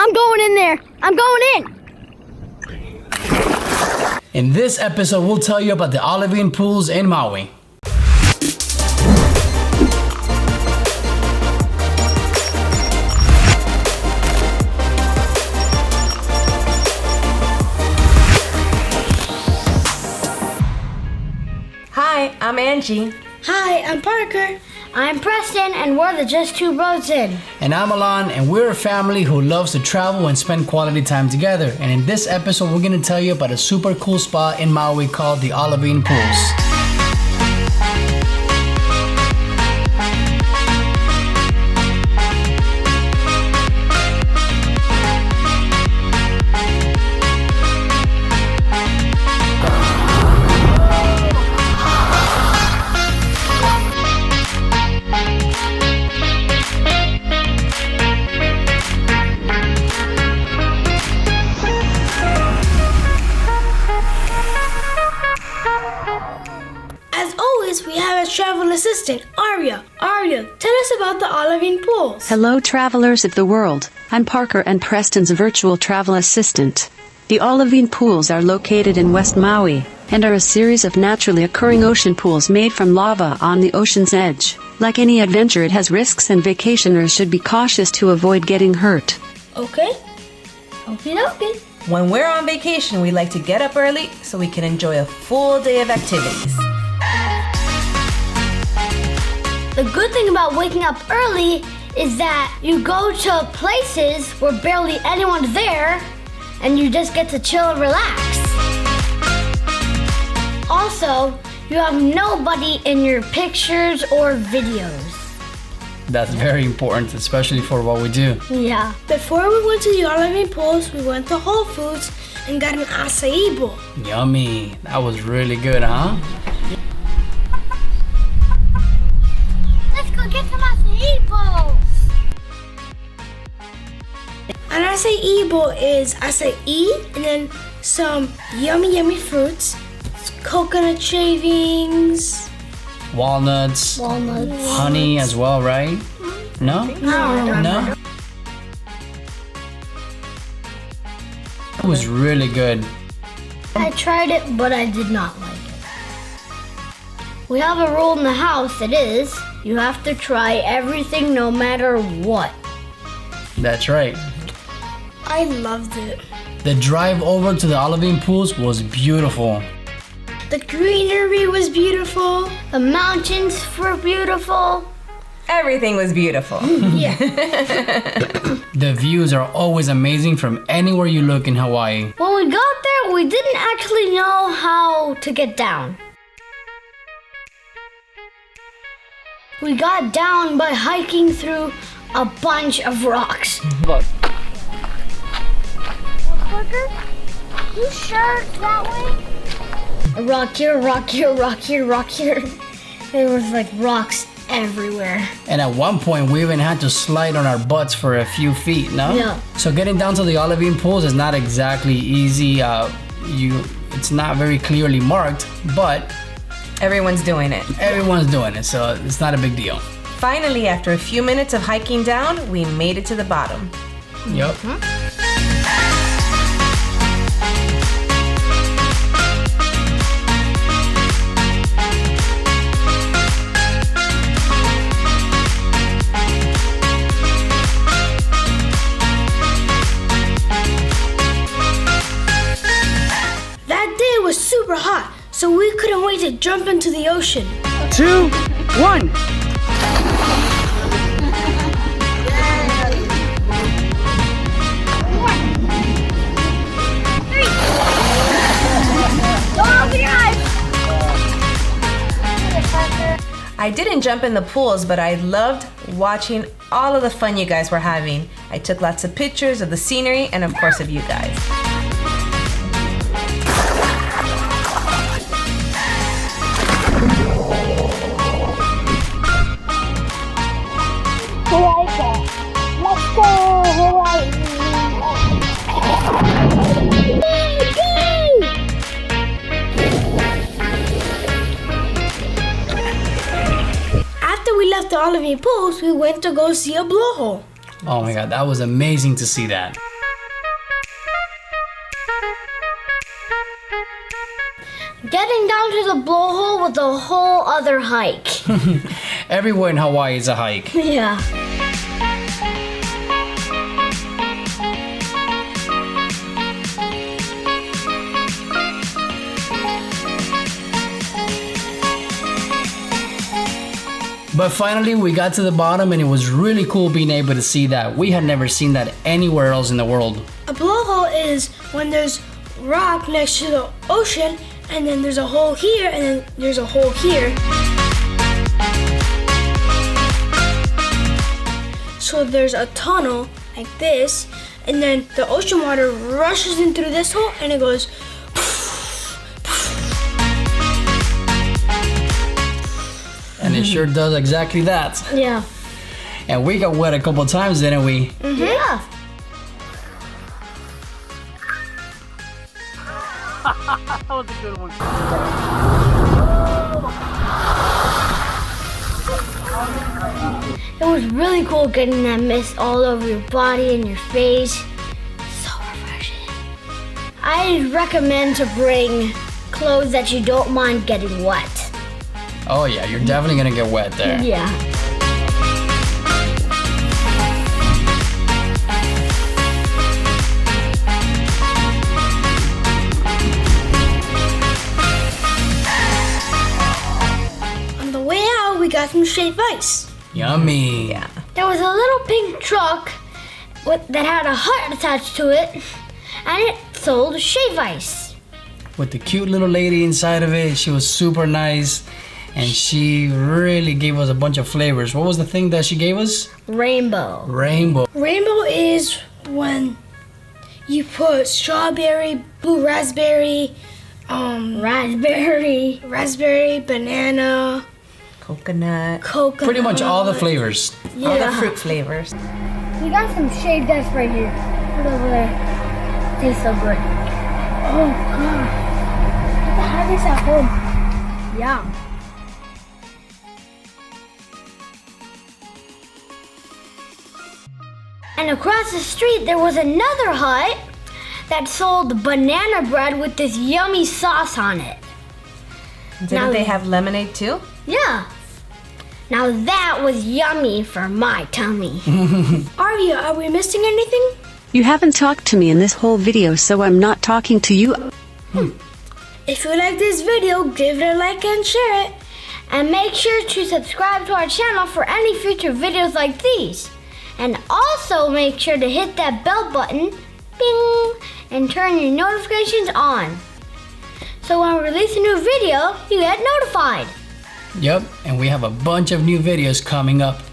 I'm going in there. I'm going in. In this episode, we'll tell you about the Olivine pools in Maui. Hi, I'm Angie. Hi, I'm Parker. I'm Preston, and we're the Justtwobrosin. And I'm Alan, and we're a family who loves to travel and spend quality time together. And in this episode, we're going to tell you about a super cool spot in Maui called the Olivine pools. We have a travel assistant, Aria. Aria, tell us about the Olivine pools. Hello, travelers of the world. I'm Parker and Preston's virtual travel assistant. The Olivine pools are located in West Maui and are a series of naturally occurring ocean pools made from lava on the ocean's edge. Like any adventure, it has risks, and vacationers should be cautious to avoid getting hurt. Okay. Okie dokie. When we're on vacation, we like to get up early so we can enjoy a full day of activities. The good thing about waking up early is that you go to places where barely anyone's there and you just get to chill and relax. Also, you have nobody in your pictures or videos. That's very important, especially for what we do. Yeah. Before we went to the Olivine pools, we went to Whole Foods and got an acai bowl. Yummy. That was really good, huh? Get some acai bowls. An acai bowl is acai and then some yummy fruits, coconut shavings, Walnuts. Honey as well, right? No? No? It was really good. I tried it, but I did not like it. We have a rule in the house. It is, you have to try everything no matter what. That's right. I loved it. The drive over to the Olivine pools was beautiful. The greenery was beautiful. The mountains were beautiful. Everything was beautiful. Yeah. The views are always amazing from anywhere you look in Hawaii. When we got there, we didn't actually know how to get down. We got down by hiking through a bunch of rocks. Look. Parker, you sure it's that way? A rock here, rock here, rock here, rock here. There was like rocks everywhere. And at one point, we even had to slide on our butts for a few feet, no? Yeah. So getting down to the Olivine pools is not exactly easy. It's not very clearly marked, but Everyone's doing it. everyone's doing it, so it's not a big deal. Finally, after a few minutes of hiking down, we made it to the bottom. Yep. That day was super hot, so we couldn't wait to jump into the ocean. 2, 1. I didn't jump in the pools, but I loved watching all of the fun you guys were having. I took lots of pictures of the scenery and of course of you guys. Let's go, Hawaii! After we left the Olivine pools, we went to go see a blowhole. Oh my god, that was amazing to see that. Getting down to the blowhole was a whole other hike. Everywhere in Hawaii is a hike. Yeah. But finally, we got to the bottom, and it was really cool being able to see that. We had never seen that anywhere else in the world. A blowhole is when there's rock next to the ocean, and then there's a hole here, and then there's a hole here. So there's a tunnel like this, and then the ocean water rushes in through this hole, and it goes. And it sure does exactly that. Yeah. And we got wet a couple times, didn't we? Mm-hmm. Yeah. That was a good one. It was really cool getting that mist all over your body and your face. So refreshing. I recommend to bring clothes that you don't mind getting wet. Oh yeah, you're definitely gonna get wet there. Yeah. On the way out, we got some shaved ice. Yummy. Yeah. There was a little pink truck that had a hut attached to it, and it sold shave ice. With the cute little lady inside of it, she was super nice. And she really gave us a bunch of flavors. What was the thing that she gave us? Rainbow. Rainbow. Rainbow is when you put strawberry, blue raspberry, raspberry, banana, Coconut. coconut. Pretty much all the flavors. All the fruit flavors. We got some shaved ice right here. Look over there. Tastes so good. Oh god. I have this at home. Yum. And across the street there was another hut that sold banana bread with this yummy sauce on it. Didn't they have lemonade too? Yeah. Now that was yummy for my tummy. Arya, are we missing anything? You haven't talked to me in this whole video, so I'm not talking to you. If you like this video, give it a like and share it. And make sure to subscribe to our channel for any future videos like these. And also make sure to hit that bell button, bing, and turn your notifications on. So when we release a new video, you get notified. Yep, and we have a bunch of new videos coming up.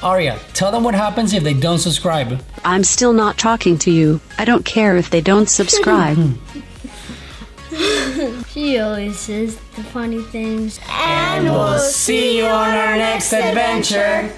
Arya, tell them what happens if they don't subscribe. I'm still not talking to you. I don't care if they don't subscribe. She always says the funny things. And we'll see you on our next adventure.